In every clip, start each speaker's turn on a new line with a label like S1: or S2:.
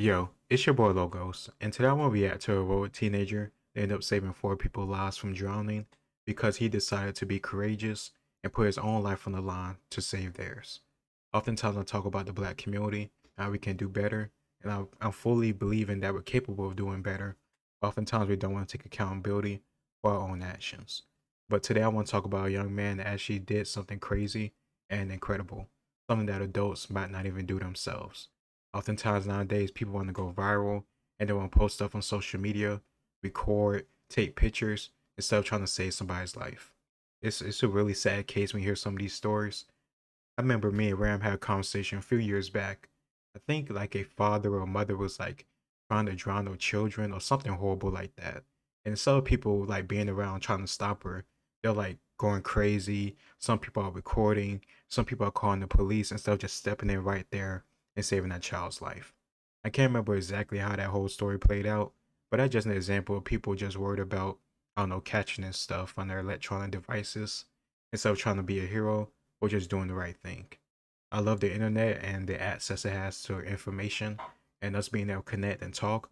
S1: Yo, it's your boy Logos, and today I want to react to a road teenager that ended up saving four people's lives from drowning because he decided to be courageous and put his own life on the line to save theirs. Oftentimes I talk about the black community, how we can do better, and I'm fully believing that we're capable of doing better. Oftentimes we don't want to take accountability for our own actions. But today I want to talk about a young man that actually did something crazy and incredible, something that adults might not even do themselves. Oftentimes nowadays, people want to go viral and they want to post stuff on social media, record, take pictures instead of trying to save somebody's life. It's a really sad case when you hear some of these stories. I remember me and Ram had a conversation a few years back. I think like a father or a mother was like trying to drown their children or something horrible like that. And instead of people like being around trying to stop her, they're like going crazy. Some people are recording. Some people are calling the police instead of just stepping in right there and saving that child's life. I can't remember exactly how that whole story played out, but that's just an example of people just worried about, I don't know, catching this stuff on their electronic devices instead of trying to be a hero or just doing the right thing. I love the internet and the access it has to information and us being able to connect and talk.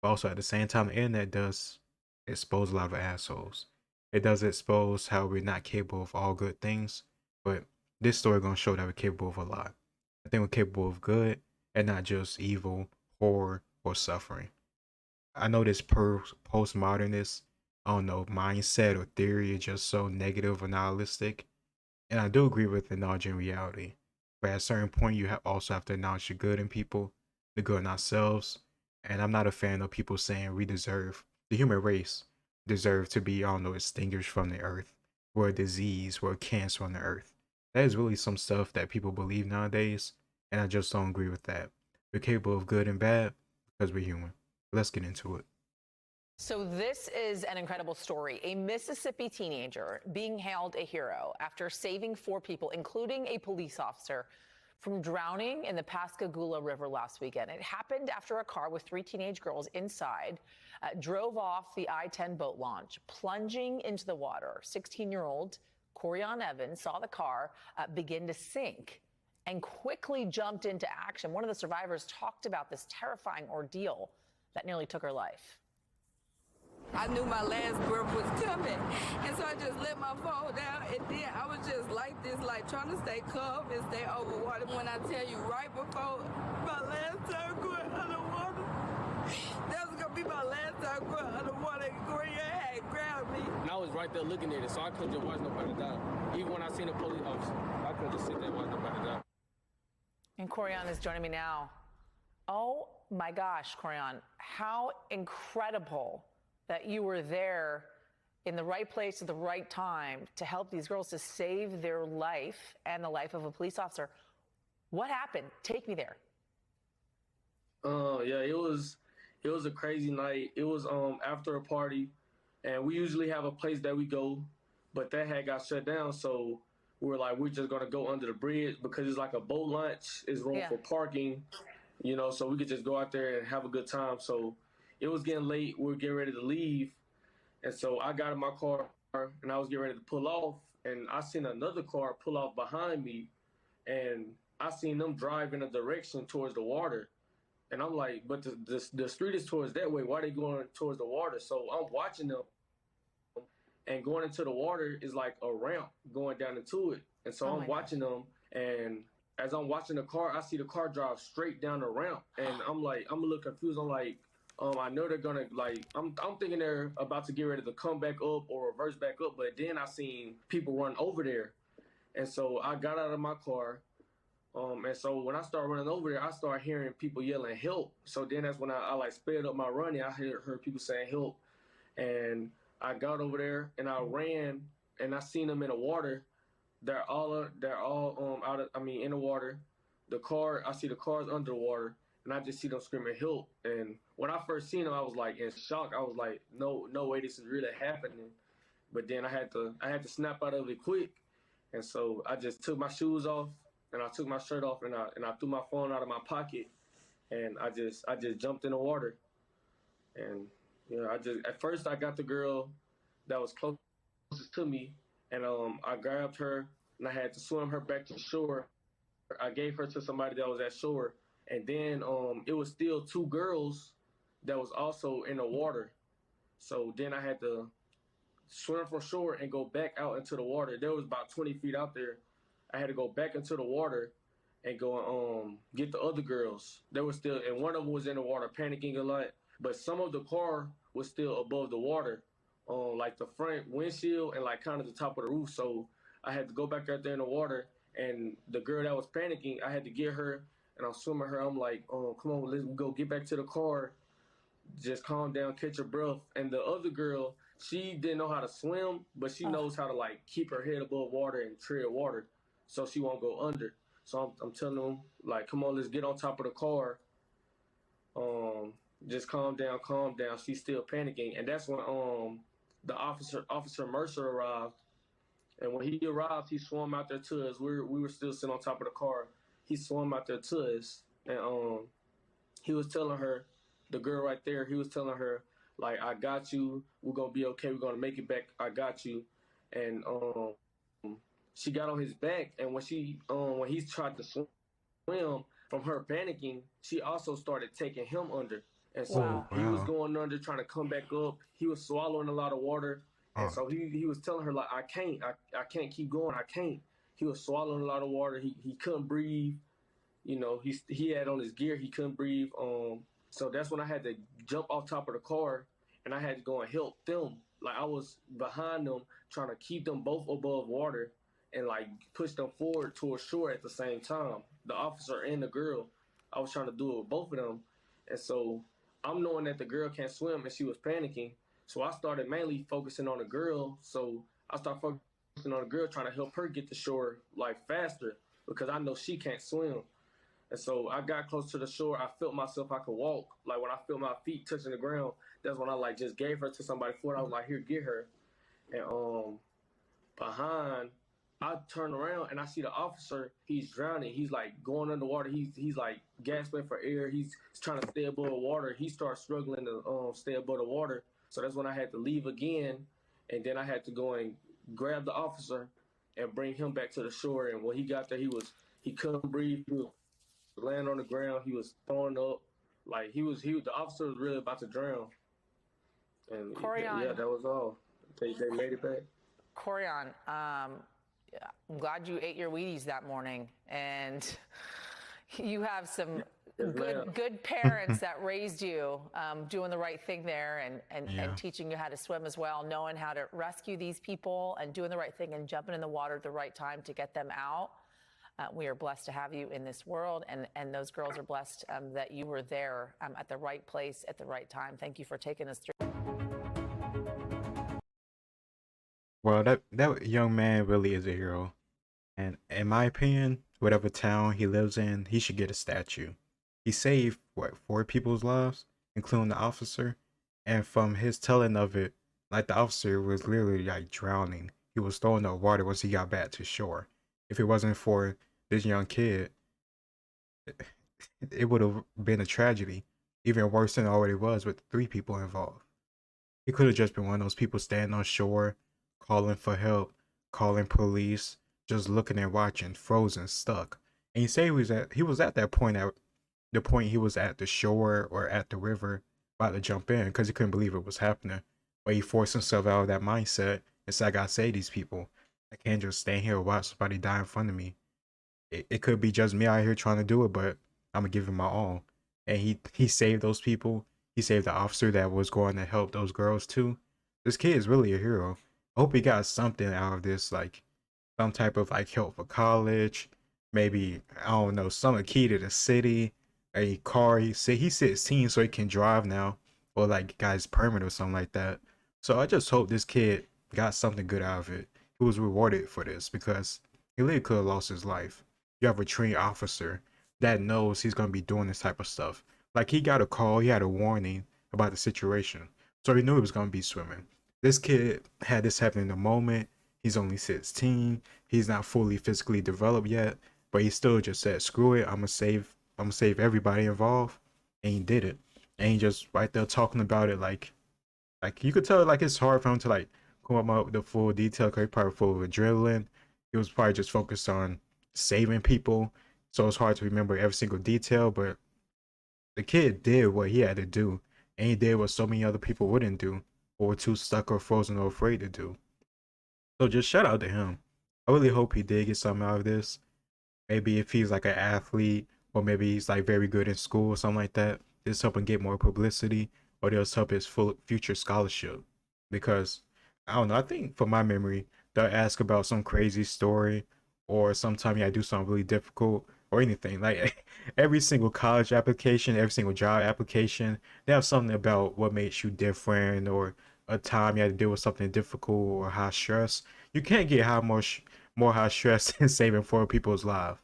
S1: But also at the same time, the internet does expose a lot of assholes. It does expose how we're not capable of all good things, but this story gonna show that we're capable of a lot. I think we're capable of good and not just evil, horror, or suffering. I know this postmodernist, I don't know, mindset or theory is just so negative or nihilistic, and I do agree with acknowledging reality. But at a certain point, you also have to acknowledge the good in people, the good in ourselves. And I'm not a fan of people saying we deserve, the human race deserve to be, I don't know, extinguished from the earth. We're a disease, we're a cancer on the earth. That is really some stuff that people believe nowadays. And I just don't agree with that. We're capable of good and bad because we're human. Let's get into it.
S2: So this is an incredible story. A Mississippi teenager being hailed a hero after saving four people, including a police officer, from drowning in the Pascagoula River last weekend. It happened after a car with three teenage girls inside drove off the I-10 boat launch, plunging into the water. 16-year-old Corian Evans saw the car begin to sink and quickly jumped into action. One of the survivors talked about this terrifying ordeal that nearly took her life.
S3: I knew my last breath was coming, and so I just let my phone down, and then I was just like this, like trying to stay calm and stay over water. When I tell you right before my last time going underwater, that was gonna be my last time going underwater. Korea had grabbed me.
S4: And I was right there looking at it, so I couldn't just watch nobody die. Even when I seen a police officer, I couldn't just sit there and watch nobody die.
S2: And Corian is joining me now. Oh my gosh, Corian, how incredible that you were there in the right place at the right time to help these girls to save their life and the life of a police officer. What happened? Take me there.
S4: Yeah, it was a crazy night. It was after a party, and we usually have a place that we go, but that had got shut down. So we were like, we're just gonna go under the bridge because it's like a boat launch. It's room
S2: Yeah.
S4: for parking, so we could just go out there and have a good time. So it was getting late. We were getting ready to leave, and so I got in my car and I was getting ready to pull off, and I seen another car pull off behind me, and I seen them drive in a direction towards the water. And I'm like, but the street is towards that way. Why are they going towards the water? So I'm watching them, and going into the water is like a ramp going down into it. And so
S2: Oh
S4: I'm
S2: my gosh.
S4: watching them, and as I'm watching the car, I see the car drive straight down the ramp, and I'm like, I'm a little confused. I'm like, I know they're gonna like, I'm thinking they're about to get ready to come back up or reverse back up, but then I seen people run over there, and so I got out of my car. And so when I started running over there, I started hearing people yelling help. So then that's when I like sped up my running. I heard people saying help, and I got over there and I ran, and I seen them in the water. They're all out of, I mean, in the water. I see the cars under the water, and I just see them screaming help. And when I first seen them, I was like in shock. I was like, no way, this is really happening. But then I had to snap out of it quick, and so I just took my shoes off and I took my shirt off, and I threw my phone out of my pocket, and I just jumped in the water. And I just, at first I got the girl that was closest to me, and I grabbed her and I had to swim her back to shore. I gave her to somebody that was at shore, And then it was still two girls that was also in the water. So then I had to swim from shore and go back out into the water. There was about 20 feet out there. I had to go back into the water and go get the other girls. They were still, and one of them was in the water panicking a lot, but some of the car was still above the water, like the front windshield and like kind of the top of the roof. So I had to go back out there in the water, and the girl that was panicking, I had to get her, and I'm swimming her. I'm like, oh, come on, let's go get back to the car. Just calm down, catch your breath. And the other girl, she didn't know how to swim, but she knows how to like keep her head above water and tread water, so she won't go under. So I'm telling them like, come on, let's get on top of the car. Just calm down, calm down. She's still panicking, and that's when the officer Mercer arrived. And when he arrived, he swam out there to us. We were still sitting on top of the car. He swam out there to us, and he was telling her, the girl right there, he was telling her, like, I got you. We're going to be okay. We're going to make it back. I got you. And she got on his back. And when he tried to swim from her panicking, she also started taking him under. And so
S2: Wow.
S4: he was going under, trying to come back up. He was swallowing a lot of water. And so he was telling her, like, I can't keep going. I can't. He was swallowing a lot of water. He couldn't breathe. You know, he had on his gear. He couldn't breathe. So that's when I had to jump off top of the car, and I had to go and help them. Like, I was behind them, trying to keep them both above water and, like, push them forward towards shore at the same time. The officer and the girl, I was trying to do it with both of them. And so I'm knowing that the girl can't swim, and she was panicking. So I started mainly focusing on the girl. So I started focusing on the girl, trying to help her get to shore, like, faster, because I know she can't swim. And so I got close to the shore. I felt myself I could walk. Like, when I felt my feet touching the ground, that's when I, like, just gave her to somebody for it. I was like, here, get her. And behind, I turn around and I see the officer. He's drowning. He's, like, going underwater. He's like gasping for air. He's trying to stay above water. He starts struggling to stay above the water. So that's when I had to leave again. And then I had to go and grab the officer and bring him back to the shore. And when he got there, he couldn't breathe. He was laying on the ground. He was throwing up. Like, the officer was really about to drown. And
S2: Corian,
S4: yeah, that was all. They made it back.
S2: Corian, I'm glad you ate your Wheaties that morning, and you have some good parents that raised you, doing the right thing there and teaching you how to swim as well, knowing how to rescue these people and doing the right thing and jumping in the water at the right time to get them out. We are blessed to have you in this world, and those girls are blessed that you were there at the right place at the right time. Thank you for taking us through.
S1: Well, that young man really is a hero. And in my opinion, whatever town he lives in, he should get a statue. He saved, what, 4 people's lives, including the officer? And from his telling of it, like, the officer was literally, like, drowning. He was throwing the water once he got back to shore. If it wasn't for this young kid, it would have been a tragedy, even worse than it already was with 3 people involved. He could have just been one of those people standing on shore, calling for help, calling police, just looking and watching, frozen, stuck. And you say he was at that point, at the point he was at the shore or at the river, about to jump in because he couldn't believe it was happening. But he forced himself out of that mindset and said, I gotta save these people. I can't just stand here and watch somebody die in front of me. It could be just me out here trying to do it, but I'm gonna give him my all. And he saved those people. He saved the officer that was going to help those girls too. This kid is really a hero. I hope he got something out of this, like some type of like help for college, maybe, I don't know, some key to the city, a car. He 16, so he can drive now, or like got his permit or something like that. So I just hope this kid got something good out of it. He was rewarded for this because he literally could have lost his life. You have a trained officer that knows he's going to be doing this type of stuff. Like, he got a call, he had a warning about the situation, so he knew he was going to be swimming. This kid had this happen in the moment. He's only 16. He's not fully physically developed yet, but he still just said, screw it, I'm gonna save everybody involved. And he did it. And he just right there talking about it, like you could tell, like, it's hard for him to like come up with the full detail because he's probably full of adrenaline. He was probably just focused on saving people, so it's hard to remember every single detail, but the kid did what he had to do, and he did what so many other people wouldn't do, or were too stuck or frozen or afraid to do. So just shout out to him. I really hope he did get something out of this. Maybe if he's like an athlete, or maybe he's like very good in school or something like that, this help him get more publicity, or this help his future scholarship. Because I don't know, I think from my memory, they'll ask about some crazy story, or sometime you gotta do something really difficult, or anything. Like every single college application, every single job application, they have something about what makes you different, or a time you had to deal with something difficult or high stress. You can't get more high stress than saving 4 people's lives.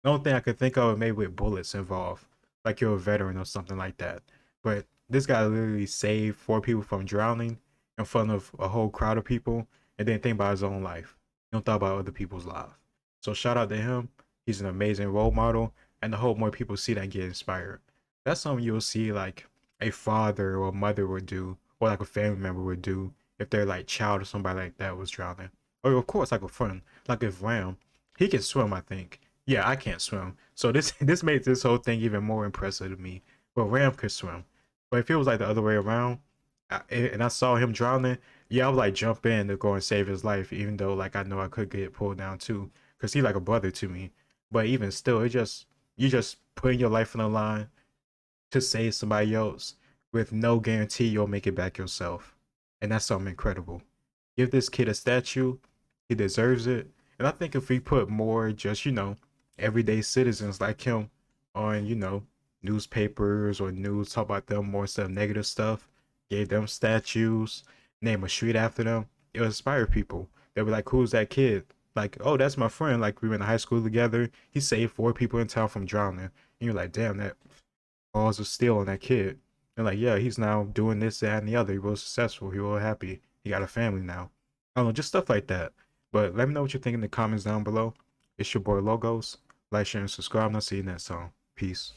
S1: The only thing I could think of is maybe with bullets involved, like you're a veteran or something like that. But this guy literally saved 4 people from drowning in front of a whole crowd of people, and didn't think about his own life. He don't thought about other people's lives. So shout out to him. He's an amazing role model, and I hope more people see that and get inspired. That's something you'll see like a father or a mother would do, or like a family member would do if their like child or somebody like that was drowning. Or of course like a friend, like if Ram, he can swim, I think. Yeah, I can't swim. So this this made this whole thing even more impressive to me. But Ram could swim. But if it was like the other way around, and I saw him drowning, yeah, I would like jump in to go and save his life, even though like I know I could get pulled down too, cause he's like a brother to me. But even still, it just you just putting your life on the line to save somebody else with no guarantee you'll make it back yourself, and that's something incredible. Give this kid a statue, he deserves it. And I think if we put more just everyday citizens like him on newspapers or news, talk about them more instead of negative stuff, gave them statues, name a street after them, it'll inspire people. They'll be like, who's that kid? Like, oh, that's my friend. Like, we went to high school together. He saved 4 people in town from drowning. And you're like, damn, that balls of steel on that kid. And like, yeah, he's now doing this, that, and the other. He was successful. He was happy. He got a family now. I don't know, just stuff like that. But let me know what you think in the comments down below. It's your boy Logos. Like, share, and subscribe. And I'll see you next time. Peace.